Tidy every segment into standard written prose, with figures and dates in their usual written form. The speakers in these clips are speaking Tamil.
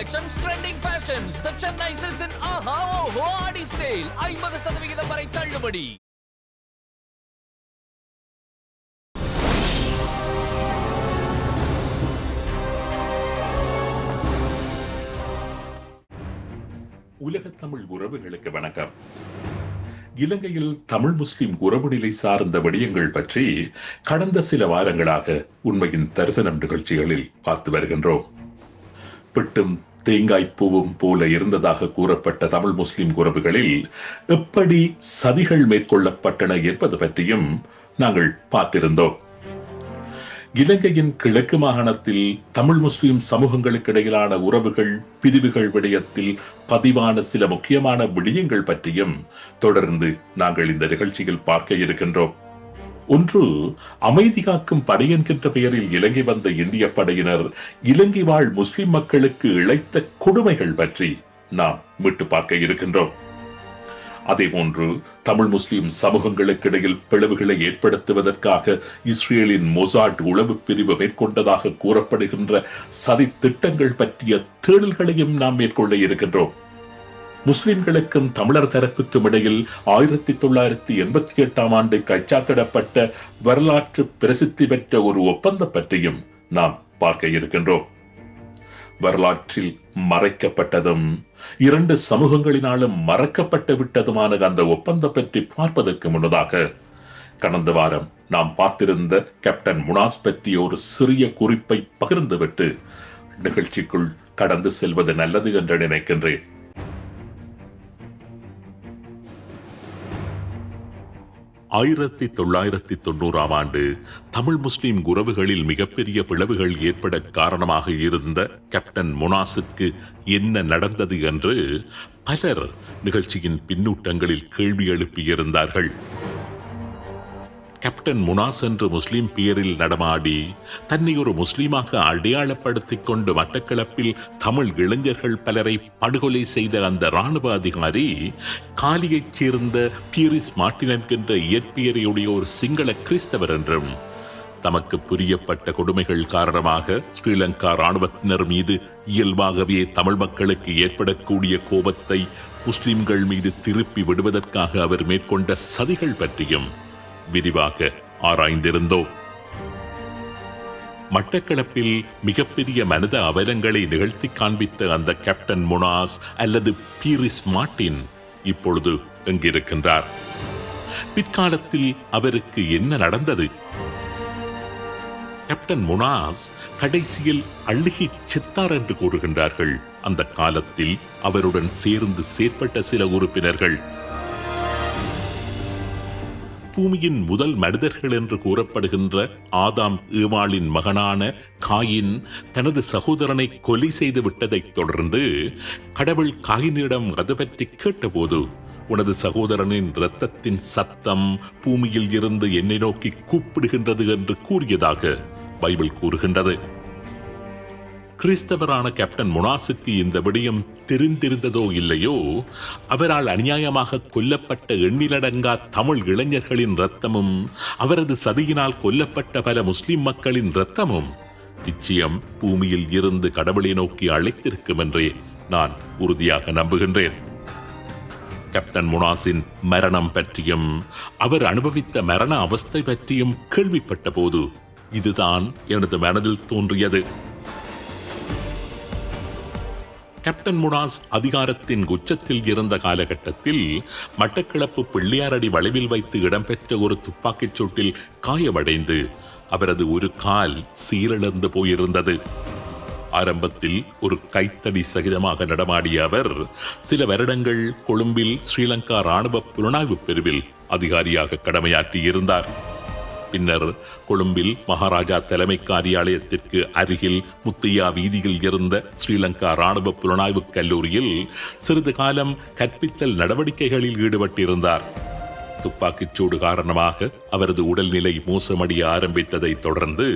collections, trending fashions. The Chennai Silks in Aha Oho Adi sale. 50% வரை தள்ளுபடி. உலக தமிழ் உறவுகளுக்கு வணக்கம். இலங்கையில் தமிழ் முஸ்லிம் உறவு நிலை சார்ந்த விடயங்கள் பற்றி கடந்த சில வாரங்களாக உண்மையின் தரிசனம் நிகழ்ச்சிகளில் பார்த்து வருகின்றோம். பிட்டும் தேங்காய் பூவும் போல இருந்ததாக கூறப்பட்ட தமிழ் முஸ்லிம் உறவுகளில் எப்படி சதிகள் மேற்கொள்ளப்பட்டன என்பது பற்றியும் நாங்கள் பார்த்திருந்தோம். இலங்கையின் கிழக்கு மாகாணத்தில் தமிழ் முஸ்லிம் சமூகங்களுக்கு இடையிலான உறவுகள் பிரிவுகள் விடயத்தில் பதிவான சில முக்கியமான விடயங்கள் பற்றியும் தொடர்ந்து நாங்கள் இந்த நிகழ்ச்சியில் பார்க்க இருக்கின்றோம். ஒன்று, அமைதி காக்கும் படை என்கின்ற பெயரில் இலங்கை வந்த இந்திய படையினர் இலங்கை வாழ் முஸ்லிம் மக்களுக்கு இழைத்த கொடுமைகள் பற்றி நாம் மீட்டு பார்க்க இருக்கின்றோம். அதேபோன்று தமிழ் முஸ்லிம் சமூகங்களுக்கு இடையில் பிளவுகளை ஏற்படுத்துவதற்காக இஸ்ரேலின் மொசாட் உளவு பிரிவு மேற்கொண்டதாக கூறப்படுகின்ற சதி திட்டங்கள் பற்றிய தேடல்களையும் நாம் மேற்கொள்ள இருக்கின்றோம். முஸ்லிம்களுக்கும் தமிழர் தரப்புக்கும் இடையில் 1988 ஆண்டு கைச்சாத்திடப்பட்ட வரலாற்று பிரசித்தி பெற்ற ஒரு ஒப்பந்தம் பற்றியும் நாம் பார்க்க இருக்கின்றோம். வரலாற்றில் மறைக்கப்பட்டதும் இரண்டு சமூகங்களினாலும் மறக்கப்பட்டு விட்டதுமான அந்த ஒப்பந்தம் பற்றி பார்ப்பதற்கு முன்னதாக கடந்த வாரம் நாம் பார்த்திருந்த கேப்டன் முனாஸ் பற்றிய ஒரு சிறிய குறிப்பை பகிர்ந்துவிட்டு நிகழ்ச்சிக்குள் கடந்து செல்வது நல்லது என்று நினைக்கின்றேன். 1990 ஆண்டு தமிழ் முஸ்லிம் உறவுகளில் மிகப்பெரிய பிளவுகள் ஏற்பட காரணமாக இருந்த கேப்டன் முனாஸுக்கு என்ன நடந்தது என்று பலர் நிகழ்ச்சியின் பின்னூட்டங்களில் கேள்வி எழுப்பியிருந்தார்கள். கேப்டன் முனாஸ் என்று முஸ்லிம் பெயரில் நடமாடி தன்னை ஒரு முஸ்லிமாக அடையாளப்படுத்திக் கொண்டு மட்டக்களப்பில் தமிழ் இளைஞர்கள் பலரை படுகொலை செய்த அந்த இராணுவ அதிகாரி காலியைச் சேர்ந்த பீரிஸ் மார்டின் என்கின்ற இயற்பெயரையுடைய ஒரு சிங்கள கிறிஸ்தவர் என்றும் தமக்கு புரியப்பட்ட கொடுமைகள் காரணமாக ஸ்ரீலங்கா இராணுவத்தினர் மீது இயல்பாகவே தமிழ் மக்களுக்கு ஏற்படக்கூடிய கோபத்தை முஸ்லிம்கள் மீது திருப்பி விடுவதற்காக அவர் மேற்கொண்ட சதிகள் பற்றியும் விரிவாக ஆராய்ந்திருந்தோம். மட்டக்களப்பில் மிகப்பெரிய மனித அவலங்களை நிகழ்த்தி காண்பித்த அந்த கேப்டன் முனாஸ் அல்லது பீரிஸ் மார்டின் இப்பொழுது எங்கிருக்கின்றார்? பிற்காலத்தில் அவருக்கு என்ன நடந்தது? கேப்டன் முனாஸ் கடைசியில் அழுகி செத்தார் என்று கூறுகின்றார்கள். அந்த காலத்தில் அவருடன் சேர்ந்து செயற்பட்ட சில உறுப்பினர்கள். பூமியின் முதல் மனிதர்கள் என்று கூறப்படுகின்ற ஆதாம் ஏவாளின் மகனான காயின் தனது சகோதரனை கொலை செய்து விட்டதைத் தொடர்ந்து கடவுள் காயினிடம் அது பற்றி கேட்டபோது, உனது சகோதரனின் இரத்தத்தின் சத்தம் பூமியில் இருந்து என்னை நோக்கி கூப்பிடுகின்றது என்று கூறியதாக பைபிள் கூறுகின்றது. கிறிஸ்தவரான கேப்டன் முனாஸுக்கு இந்த விடயம் தெரிந்திருந்ததோ இல்லையோ, அவரால் அநியாயமாக கொல்லப்பட்ட எண்ணிலடங்கா தமிழ் இளைஞர்களின் இரத்தமும் அவரது சதியினால் கொல்லப்பட்ட பல முஸ்லிம் மக்களின் இரத்தமும் நிச்சயம் பூமியில் இருந்து கடவுளை நோக்கி அழைத்திருக்கும் என்றே நான் உறுதியாக நம்புகின்றேன். கேப்டன் முனாஸின் மரணம் பற்றியும் அவர் அனுபவித்த மரண அவஸ்தை பற்றியும் கேள்விப்பட்ட போது இதுதான் எனது மனதில் தோன்றியது. கேப்டன் முனாஸ் அதிகாரத்தின் உச்சத்தில் இருந்த காலகட்டத்தில் மட்டக்களப்பு பிள்ளையாரடி வளைவில் வைத்து இடம்பெற்ற ஒரு துப்பாக்கிச் சூட்டில் காயமடைந்து அவரது ஒரு கால் சீரிழந்து போயிருந்தது. ஆரம்பத்தில் ஒரு கைத்தடி சகிதமாக நடமாடிய அவர் சில வருடங்கள் கொழும்பில் ஸ்ரீலங்கா இராணுவ புலனாய்வு பிரிவில் அதிகாரியாக கடமையாற்றியிருந்தார். பின்னர் கொழும்பில் மகாராஜா தலைமை காரியாலயத்திற்கு அருகில் முத்தையா வீதியில் இருந்த ஸ்ரீலங்கா இராணுவ புலனாய்வு கல்லூரியில் சிறிது காலம் கற்பித்தல் நடவடிக்கைகளில் ஈடுபட்டிருந்தார். துப்பாக்கிச்சூடு காரணமாக அவரது உடல்நிலை மோசமடைய ஆரம்பித்ததை தொடர்ந்து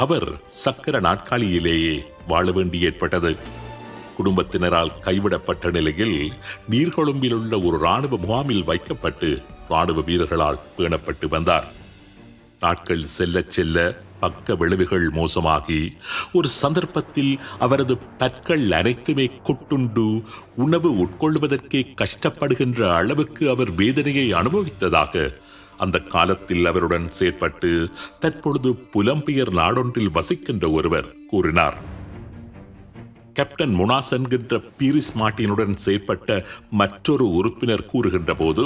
அவர் சக்கர நாட்காலியிலேயே வாழ வேண்டி ஏற்பட்டது. குடும்பத்தினரால் கைவிடப்பட்ட நிலையில் நீர்கொழும்பில் உள்ள ஒரு இராணுவ முகாமில் வைக்கப்பட்டு இராணுவ வீரர்களால் பேணப்பட்டு வந்தார். நாட்கள் செல்ல செல்ல பக்க விளைவுகள் மோசமாகி ஒரு சந்தர்ப்பத்தில் அவரது பற்கள் அனைத்துமே கொட்டுண்டு உணவு உட்கொள்வதற்கே கஷ்டப்படுகின்ற அளவுக்கு அவர் வேதனையை அனுபவித்ததாக அந்த காலத்தில் அவருடன் செயற்பட்டு தற்பொழுது புலம்பெயர் நாடொன்றில் வசிக்கின்ற ஒருவர் கூறினார். கேப்டன் முனாஸ் என்கின்ற பீரிஸ் மார்ட்டினுடன் செயற்பட்ட மற்றொரு உறுப்பினர் கூறுகின்ற போது,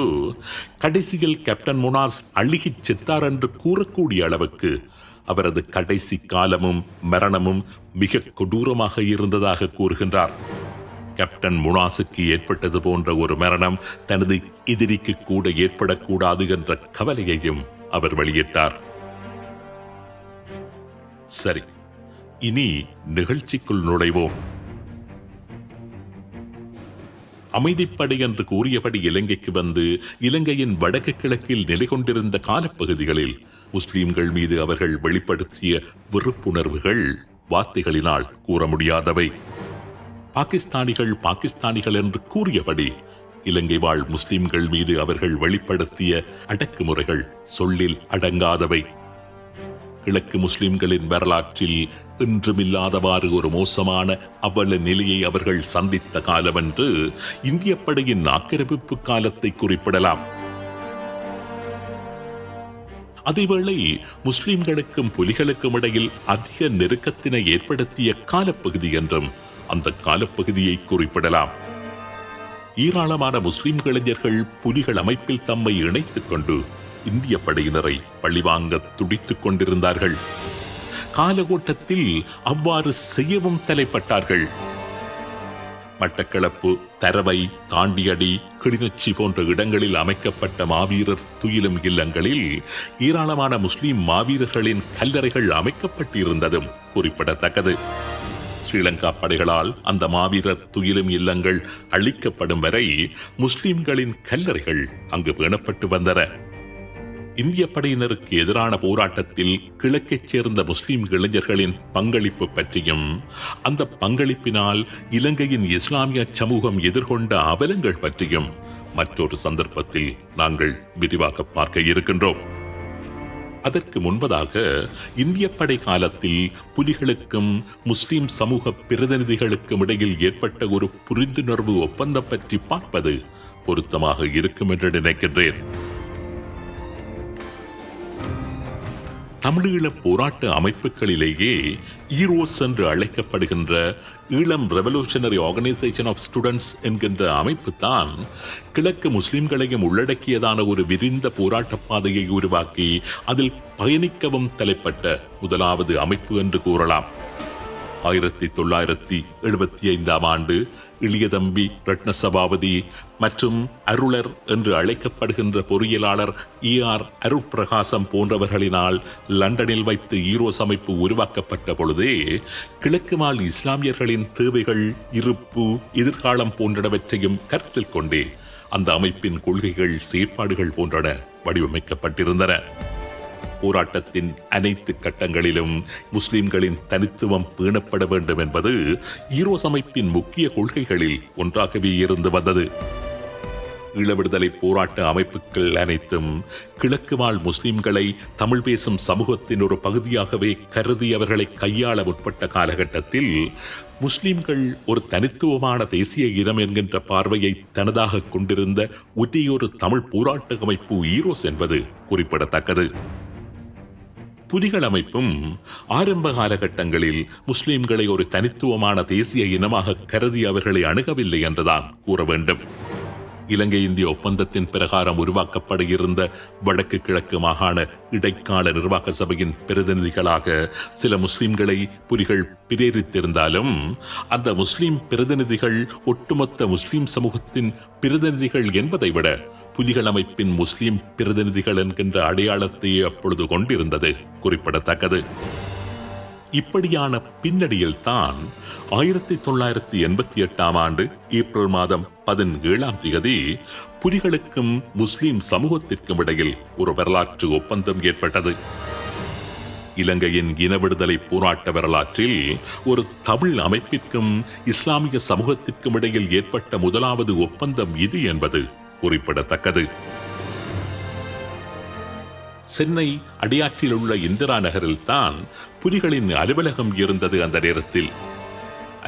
கடைசியில் கேப்டன் முனாஸ் அழுகிச் செத்தார் என்று கூறக்கூடிய அளவுக்கு அவரது கடைசி காலமும் மரணமும் மிக கொடூரமாக இருந்ததாக கூறுகின்றார். கேப்டன் முனாஸுக்கு ஏற்பட்டது போன்ற ஒரு மரணம் தனது எதிரிக்கு கூட ஏற்படக்கூடாது என்ற கவலையையும் அவர் வெளியிட்டார். சரி, இனி நிகழ்ச்சிக்குள் நுழைவோம். அமைதிப்படை என்று கூறியபடி இலங்கைக்கு வந்து இலங்கையின் வடக்கு கிழக்கில் நிலை கொண்டிருந்த காலப்பகுதிகளில் முஸ்லிம்கள் மீது அவர்கள் வெளிப்படுத்திய வெறுப்புணர்வுகள் வார்த்தைகளினால் கூற முடியாதவை. பாகிஸ்தானிகள் என்று கூறியபடி இலங்கை வாழ் முஸ்லிம்கள் மீது அவர்கள் வெளிப்படுத்திய அடக்குமுறைகள் சொல்லில் அடங்காதவை. கிழக்கு முஸ்லிம்களின் வரலாற்றில் என்றுமில்லாதவாறு ஒரு மோசமான அவல நிலையை அவர்கள் சந்தித்த காலம் என்று இந்திய படையின் ஆக்கிரமிப்பு காலத்தை குறிப்பிடலாம். அதேவேளை முஸ்லிம்களுக்கும் புலிகளுக்கும் இடையில் அதிக நெருக்கத்தினை ஏற்படுத்திய காலப்பகுதி என்றும் அந்த காலப்பகுதியை குறிப்பிடலாம். ஏராளமான முஸ்லிம் இளைஞர்கள் புலிகள் அமைப்பில் தம்மை இணைத்துக் கொண்டு இந்திய படையினரை பழிவாங்க துடித்துக் கொண்டிருந்தார்கள். காலகோட்டத்தில் அவ்வாறு செய்யவும் தலைப்பட்டார்கள். மட்டக்களப்பு, தரவை, தாண்டியடி, கிளிநொச்சி போன்ற இடங்களில் அமைக்கப்பட்ட மாவீரர் துயிலும் இல்லங்களில் ஏராளமான முஸ்லிம் மாவீரர்களின் கல்லறைகள் அமைக்கப்பட்டிருந்ததும் குறிப்பிடத்தக்கது. ஸ்ரீலங்கா படைகளால் அந்த மாவீரர் துயிலும் இல்லங்கள் அழிக்கப்படும் வரை முஸ்லிம்களின் கல்லறைகள் அங்கு பேணப்பட்டு வந்தன. இந்திய படையினருக்கு எதிரான போராட்டத்தில் கிழக்கைச் சேர்ந்த முஸ்லிம் இளைஞர்களின் பங்களிப்பு பற்றியும் அந்த பங்களிப்பினால் இலங்கையின் இஸ்லாமிய சமூகம் எதிர்கொண்ட அவலங்கள் பற்றியும் மற்றொரு சந்தர்ப்பத்தில் நாங்கள் விரிவாக பார்க்க இருக்கின்றோம். அதற்கு முன்பதாக இந்திய படை காலத்தில் புலிகளுக்கும் முஸ்லிம் சமூக பிரதிநிதிகளுக்கும் இடையில் ஏற்பட்ட ஒரு புரிந்துணர்வு ஒப்பந்தம் பற்றி பார்ப்பது பொருத்தமாக இருக்கும் என்று நினைக்கின்றேன். தமிழீழ போராட்ட அமைப்புகளிலேயே ஈரோஸ் என்று அழைக்கப்படுகின்ற Eelam revolutionary organisation of students என்கின்ற அமைப்பு தான் கிழக்கு முஸ்லிம்களையும் உள்ளடக்கியதான ஒரு விரிந்த போராட்ட பாதையை உருவாக்கி அதில் பயணிக்கவும் தலைப்பட்ட முதலாவது அமைப்பு என்று கூறலாம். 1975 ஆண்டு இளையதம்பி ரட்னசபாபதி மற்றும் அருளர் என்று அழைக்கப்படுகின்ற பொறியியலாளர் ER அருட்பிரகாசம் போன்றவர்களினால் லண்டனில் வைத்து ஈரோஸ் அமைப்பு உருவாக்கப்பட்ட பொழுதே கிழக்கு வாழ் இஸ்லாமியர்களின் தேவைகள், இருப்பு, எதிர்காலம் போன்றவற்றையும் கருத்தில் கொண்டே அந்த அமைப்பின் கொள்கைகள், செயற்பாடுகள் போன்றன வடிவமைக்கப்பட்டிருந்தன. போராட்டத்தின் அனைத்து கட்டங்களிலும் முஸ்லிம்களின் தனித்துவம் பேணப்பட வேண்டும் என்பது ஈரோஸ் அமைப்பின் முக்கிய கொள்கைகளில் ஒன்றாகவே இருந்து வந்தது. ஈழ விடுதலை போராட்ட அமைப்புகள் அனைத்தும் கிழக்கு வாழ் முஸ்லிம்களை தமிழ் பேசும் சமூகத்தின் ஒரு பகுதியாகவே கருதி அவர்களை கையாள முற்பட்ட காலகட்டத்தில் முஸ்லிம்கள் ஒரு தனித்துவமான தேசிய இனம் என்கின்ற பார்வையை தனதாக கொண்டிருந்த ஒரேயொரு தமிழ் போராட்ட அமைப்பு ஈரோஸ் என்பது குறிப்பிடத்தக்கது. புலிகள் அமைப்பும் ஆரம்ப காலகட்டங்களில் முஸ்லிம்களை ஒரு தனித்துவமான தேசிய இனமாக கருதி அவர்களை அணுகவில்லை என்றுதான் கூற வேண்டும். இலங்கை இந்திய ஒப்பந்தத்தின் பிரகாரம் உருவாக்கப்பட இருந்த வடக்கு கிழக்கு மாகாண இடைக்கால நிர்வாக சபையின் பிரதிநிதிகளாக சில முஸ்லிம்களை புலிகள் பிரேரித்திருந்தாலும் அந்த முஸ்லிம் பிரதிநிதிகள் ஒட்டுமொத்த முஸ்லிம் சமூகத்தின் பிரதிநிதிகள் என்பதை விட புலிகள் அமைப்பின் முஸ்லிம் பிரதிநிதிகள் என்கின்ற அடையாளத்தை அப்பொழுது கொண்டிருந்தது குறிப்பிடத்தக்கது. இப்படியான பின்னணியில் தான் 1988 ஆண்டு ஏப்ரல் மாதம் 17 புலிகளுக்கும் முஸ்லிம் சமூகத்திற்கும் இடையில் ஒரு வரலாற்று ஒப்பந்தம் ஏற்பட்டது. இலங்கையின் இன விடுதலை போராட்ட வரலாற்றில் ஒரு தமிழ் அமைப்பிற்கும் இஸ்லாமிய சமூகத்திற்கும் இடையில் ஏற்பட்ட முதலாவது ஒப்பந்தம் இது என்பது குறிப்பிடத்தக்கது. சென்னை அடியாற்றில் உள்ள இந்திரா நகரில் தான் புலிகளின் அலுவலகம் இருந்தது. அந்த நேரத்தில்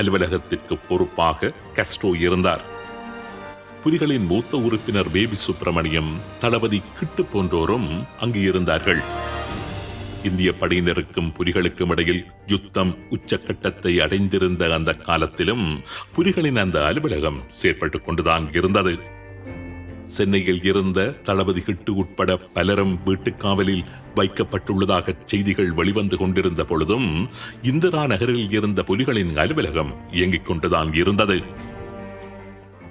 அலுவலகத்திற்கு பொறுப்பாக கஸ்ட்ரோ இருந்தார். புலிகளின் மூத்த உறுப்பினர் பேபி சுப்பிரமணியம், தளபதி கிட்டு போன்றோரும் அங்கு இருந்தார்கள். இந்திய படையினருக்கும் புலிகளுக்கும் இடையில் யுத்தம் உச்சக்கட்டத்தை அடைந்திருந்த அந்த காலத்திலும் புலிகளின் அந்த அலுவலகம் செயற்பட்டுக் கொண்டுதான் இருந்தது. சென்னையில் இருந்த தளபதி கிட்டு உட்பட பலரும் வீட்டுக்காவலில் வைக்கப்பட்டுள்ளதாக செய்திகள் வெளிவந்து கொண்டிருந்த பொழுதும் இந்திரா நகரில் இருந்த புலிகளின் அலுவலகம் இயங்கிக் கொண்டுதான் இருந்தது.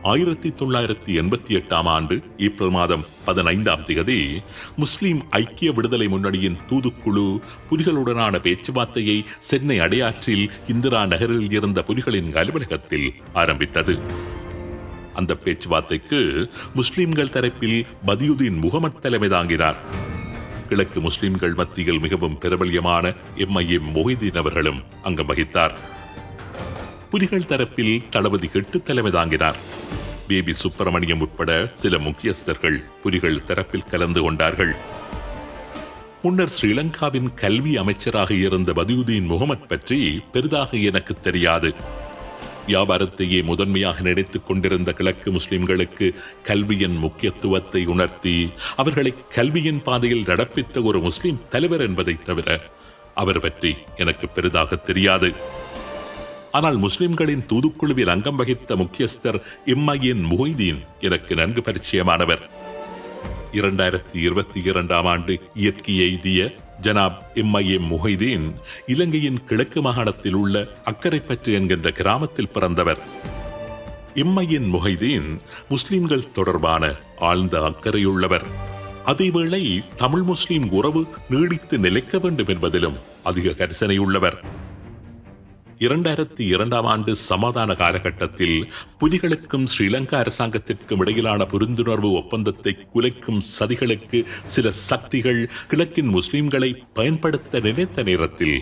1988 ஆண்டு ஏப்ரல் மாதம் 15 முஸ்லிம் ஐக்கிய விடுதலை முன்னணியின் தூதுக்குழு புலிகளுடனான பேச்சுவார்த்தையை சென்னை அடையாற்றில் இந்திரா நகரில் இருந்த புலிகளின் அலுவலகத்தில் ஆரம்பித்தது. அந்த பேச்சுவார்த்தைக்கு முஸ்லிம்கள் தரப்பில் பதியுதீன் முகமது தலைமை தாங்கினார். கிழக்கு முஸ்லிம்கள் மத்தியில் மிகவும் பிரபல்யமான MIA மொஹிதீன் அவர்களும் அங்கம் வகித்தார். புலிகள் தரப்பில் தளபதி கிட்டு தலைமை தாங்கினார். பேபி சுப்பிரமணியம் உட்பட சில முக்கியஸ்தர்கள் புலிகள் தரப்பில் கலந்து கொண்டார்கள். முன்னர் ஸ்ரீலங்காவின் கல்வி அமைச்சராக இருந்த பதியுதீன் முகமது பற்றி பெரிதாக எனக்கு தெரியாது. வியாபாரத்தையே முதன்மையாக நினைத்துக் கொண்டிருந்த கிழக்கு முஸ்லிம்களுக்கு கல்வியின் முக்கியத்துவத்தை உணர்த்தி அவர்களை கல்வியின் பாதையில் நடப்பித்த ஒரு முஸ்லிம் தலைவர் என்பதை தவிர அவர் பற்றி எனக்கு பெரிதாக தெரியாது. ஆனால் முஸ்லிம்களின் தூதுக்குழுவில் அங்கம் வகித்த முக்கியஸ்தர் MIA மொஹிதீன் எனக்கு நன்கு பரிச்சயமானவர். 2022 ஆண்டு இயற்கை எய்திய ஜனாப் MIA மொஹிதீன் இலங்கையின் கிழக்கு மாகாணத்தில் உள்ள அக்கரைப்பற்று என்கின்ற கிராமத்தில் பிறந்தவர். MIA மொஹிதீன் முஸ்லிம்கள் தொடர்பான ஆழ்ந்த அக்கறையுள்ளவர். அதேவேளை தமிழ் முஸ்லிம் உறவு நீடித்து நிலைக்க வேண்டும் என்பதிலும் அதிக கரிசனையுள்ளவர். 2002 ஆண்டு சமாதான காலகட்டத்தில் புலிகளுக்கும் ஸ்ரீலங்கா அரசாங்கத்திற்கும் இடையிலான புரிந்துணர்வு ஒப்பந்தத்தை குலைக்கும் சதிகளுக்கு சில சக்திகள் கிழக்கின் முஸ்லிம்களை பயன்படுத்த நினைத்த நேரத்தில்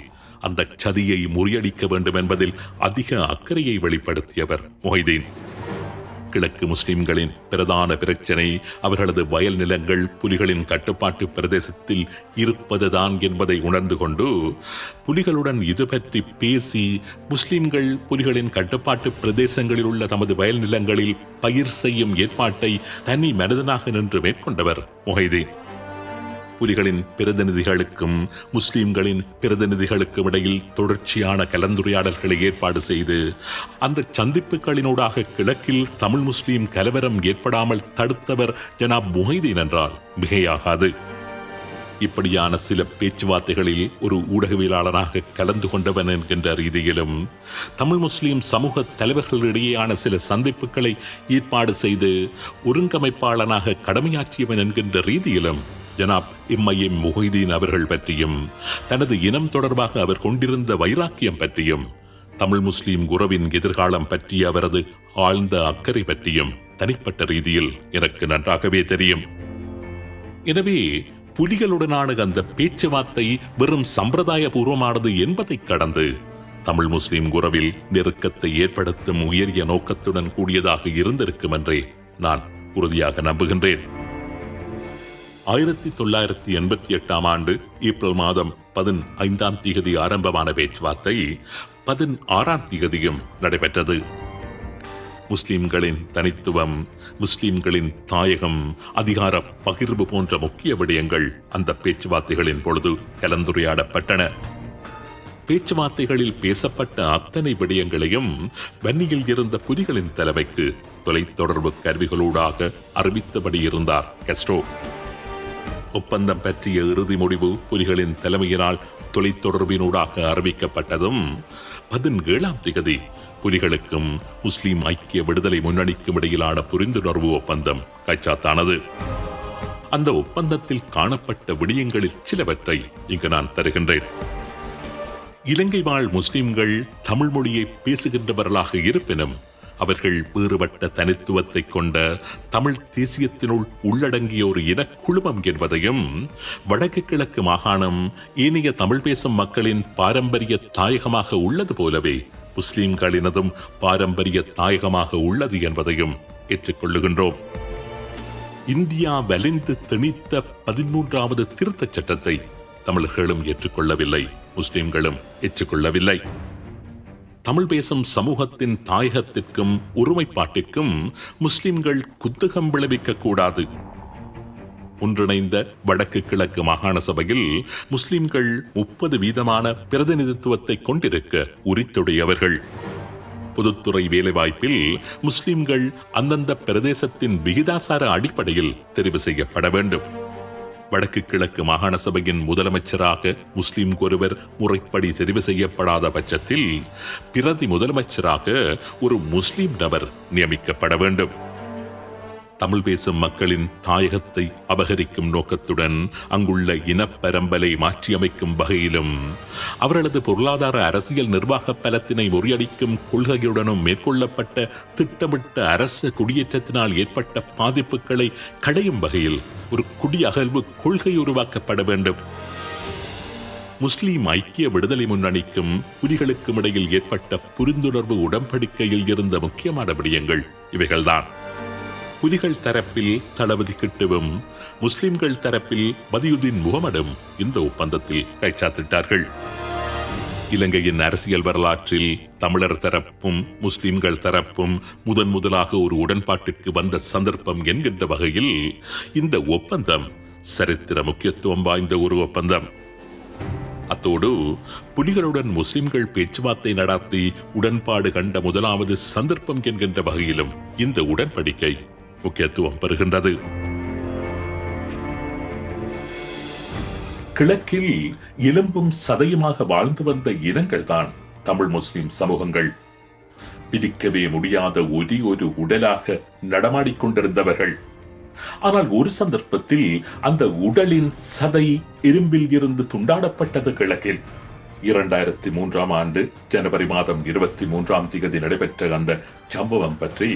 அந்த சதியை முறியடிக்க வேண்டும் என்பதில் அதிக அக்கறையை வெளிப்படுத்தியவர் மொஹிதீன். கிழக்கு முஸ்லிம்களின் பிரதான பிரச்சனை அவர்களது வயல் நிலங்கள் புலிகளின் கட்டுப்பாட்டு பிரதேசத்தில் இருப்பதுதான் என்பதை உணர்ந்து கொண்டு புலிகளுடன் இது பற்றி பேசி முஸ்லிம்கள் புலிகளின் கட்டுப்பாட்டு பிரதேசங்களில் உள்ள தமது வயல் நிலங்களில் பயிர் செய்யும் ஏற்பாட்டை தனி மனிதனாக நின்று மேற்கொண்டவர் மொஹிதீன். புலிகளின் பிரதிநிதிகளுக்கும் முஸ்லிம்களின் பிரதிநிதிகளுக்கும் இடையில் தொடர்ச்சியான கலந்துரையாடல்களை ஏற்பாடு செய்து அந்த சந்திப்புகளினூடாக கிழக்கில் தமிழ் முஸ்லிம் கலவரம் ஏற்படாமல் தடுத்தவர் ஜனாப் மொஹிதீன் என்றால் மிகையாகாது. இப்படியான சில பேச்சுவார்த்தைகளில் ஒரு ஊடகவியலாளராக கலந்து கொண்டவன் என்கின்ற ரீதியிலும் தமிழ் முஸ்லிம் சமூக தலைவர்களிடையேயான சில சந்திப்புகளை ஏற்பாடு செய்து ஒருங்கமைப்பாளனாக கடமையாற்றியவன் என்கின்ற ரீதியிலும் ஜனாப் MIA மொஹிதீன் அவர்கள் பற்றியும் தனது இனம் தொடர்பாக அவர் கொண்டிருந்த வைராக்கியம் பற்றியும் தமிழ் முஸ்லிம் உறவின் எதிர்காலம் பற்றிய அவரது ஆழ்ந்த அக்கறை பற்றியும் தனிப்பட்ட ரீதியில் எனக்கு நன்றாகவே தெரியும். எனவே புலிகளுடனான அந்த பேச்சுவார்த்தை வெறும் சம்பிரதாய பூர்வமானது என்பதை கடந்து தமிழ் முஸ்லிம் உறவில் நெருக்கத்தை ஏற்படுத்தும் உயரிய நோக்கத்துடன் கூடியதாக இருந்திருக்கும் என்றே நான் உறுதியாக நம்புகின்றேன். 1988 ஆண்டு ஏப்ரல் மாதம் 15 ஆரம்பமான பேச்சுவார்த்தை 16 நடைபெற்றது. முஸ்லிம்களின் தனித்துவம், முஸ்லிம்களின் தாயகம், அதிகார பகிர்வு போன்ற முக்கிய விடயங்கள் அந்த பேச்சுவார்த்தைகளின் பொழுது கலந்துரையாடப்பட்டன. பேச்சுவார்த்தைகளில் பேசப்பட்ட அத்தனை விடயங்களையும் வன்னியில் இருந்த புலிகளின் தலைமைக்கு தொலைத்தொடர்பு கருவிகளூடாக அறிவித்தபடி இருந்தார் கஸ்ட்ரோ. ஒப்பந்தம் பற்றிய இறுதி முடிவு புலிகளின் தலைமையினால் தொலைத்தொடர்பினூடாக அறிவிக்கப்பட்டதும் 17 புலிகளுக்கும் முஸ்லிம் ஐக்கிய விடுதலை முன்னணிக்கும் இடையிலான புரிந்துணர்வு ஒப்பந்தம் கைச்சாத்தானது. அந்த ஒப்பந்தத்தில் காணப்பட்ட விடயங்களில் சிலவற்றை இங்கு நான் தருகின்றேன். இலங்கை வாழ் முஸ்லிம்கள் தமிழ் மொழியை பேசுகின்றவர்களாக இருப்பினும் அவர்கள் வேறுபட்ட தனித்துவத்தை கொண்ட தமிழ் தேசியத்தினுள் உள்ளடங்கிய ஒரு இனக்குழுமம் என்பதையும் வடக்கு கிழக்கு மாகாணம் ஏனைய தமிழ் பேசும் மக்களின் பாரம்பரிய தாயகமாக உள்ளது போலவே முஸ்லிம்களினதும் பாரம்பரிய தாயகமாக உள்ளது என்பதையும் ஏற்றுக்கொள்ளுகின்றோம். இந்தியா வலிந்து திணித்த 13வது திருத்தச் சட்டத்தை தமிழர்களும் ஏற்றுக்கொள்ளவில்லை, முஸ்லிம்களும் ஏற்றுக்கொள்ளவில்லை. தமிழ் பேசும் சமூகத்தின் தாயகத்திற்கும் ஒருமைப்பாட்டிற்கும் முஸ்லிம்கள் குத்தகம் விளைவிக்க கூடாது. ஒன்றிணைந்த வடக்கு கிழக்கு மாகாண சபையில் முஸ்லிம்கள் 30% பிரதிநிதித்துவத்தை கொண்டிருக்க உரித்துடையவர்கள். பொதுத்துறை வேலைவாய்ப்பில் முஸ்லிம்கள் அந்தந்த பிரதேசத்தின் விகிதாசார அடிப்படையில் தெரிவு செய்யப்பட வேண்டும். வடக்கு கிழக்கு மாகாண சபையின் முதலமைச்சராக முஸ்லிம் ஒருவர் முறைப்படி தெரிவு செய்யப்படாத பட்சத்தில் பிரதி முதலமைச்சராக ஒரு முஸ்லிம் நபர் நியமிக்கப்பட வேண்டும். தமிழ் பேசும் மக்களின் தாயகத்தை அபகரிக்கும் நோக்கத்துடன் அங்குள்ள இனப்பரம்பலை மாற்றியமைக்கும் வகையிலும் அவர்களது பொருளாதார அரசியல் நிர்வாக பலத்தினை முறியடிக்கும் கொள்கையுடனும் மேற்கொள்ளப்பட்ட திட்டமிட்ட அரசு குடியேற்றத்தினால் ஏற்பட்ட பாதிப்புகளை களையும் வகையில் ஒரு குடியகழ்வு கொள்கை உருவாக்கப்பட வேண்டும். முஸ்லிம் ஐக்கிய விடுதலை முன்னணிக்கும் புலிகளுக்கும் இடையில் ஏற்பட்ட புரிந்துணர்வு உடன்படிக்கையில் இருந்த முக்கியமான விடயங்கள் இவைகள்தான். புலிகள் தரப்பில் தளபதி கிட்டுவும் முஸ்லிம்கள் தரப்பில் பதியுதீன் முகமடும் இந்த ஒப்பந்தத்தில் கைச்சாத்திட்டார்கள். இலங்கையின் அரசியல் வரலாற்றில் தமிழர் தரப்பும் முஸ்லிம்கள் தரப்பும் முதலாக ஒரு உடன்பாட்டிற்கு வந்த சந்தர்ப்பம் என்கின்ற வகையில் இந்த ஒப்பந்தம் சரித்திர முக்கியத்துவம் வாய்ந்த ஒரு ஒப்பந்தம். அத்தோடு புலிகளுடன் முஸ்லிம்கள் பேச்சுவார்த்தை நடத்தி உடன்பாடு கண்ட முதலாவது சந்தர்ப்பம் என்கின்ற வகையிலும் இந்த உடன்படிக்கை முக்கியத்துவம் பெறுகின்றது. கிழக்கில் எலும்பும் சதையுமாக வாழ்ந்து வந்த இனங்கள் தான் தமிழ் முஸ்லிம் சமூகங்கள். பிரிக்கவே முடியாத ஒரே ஒரு உடலாக நடமாடிக்கொண்டிருந்தவர்கள். ஆனால் ஒரு சந்தர்ப்பத்தில் அந்த உடலின் சதை இரும்பில் இருந்து துண்டாடப்பட்டது கிழக்கில். 2003 ஆண்டு ஜனவரி மாதம் 23ஆம் தேதி நடைபெற்ற அந்த சம்பவம் பற்றி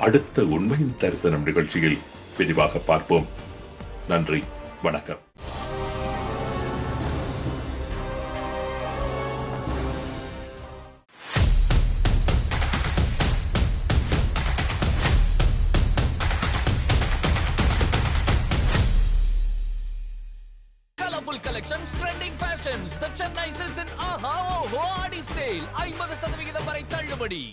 அடுத்த உண்மையின் தரிசனம் நிகழ்ச்சியில் விரிவாக பார்ப்போம். நன்றி, வணக்கம். Collections, trending fashions, the Chennai Silks and Aha Oho Adi Sale 50% வரை தள்ளுபடி.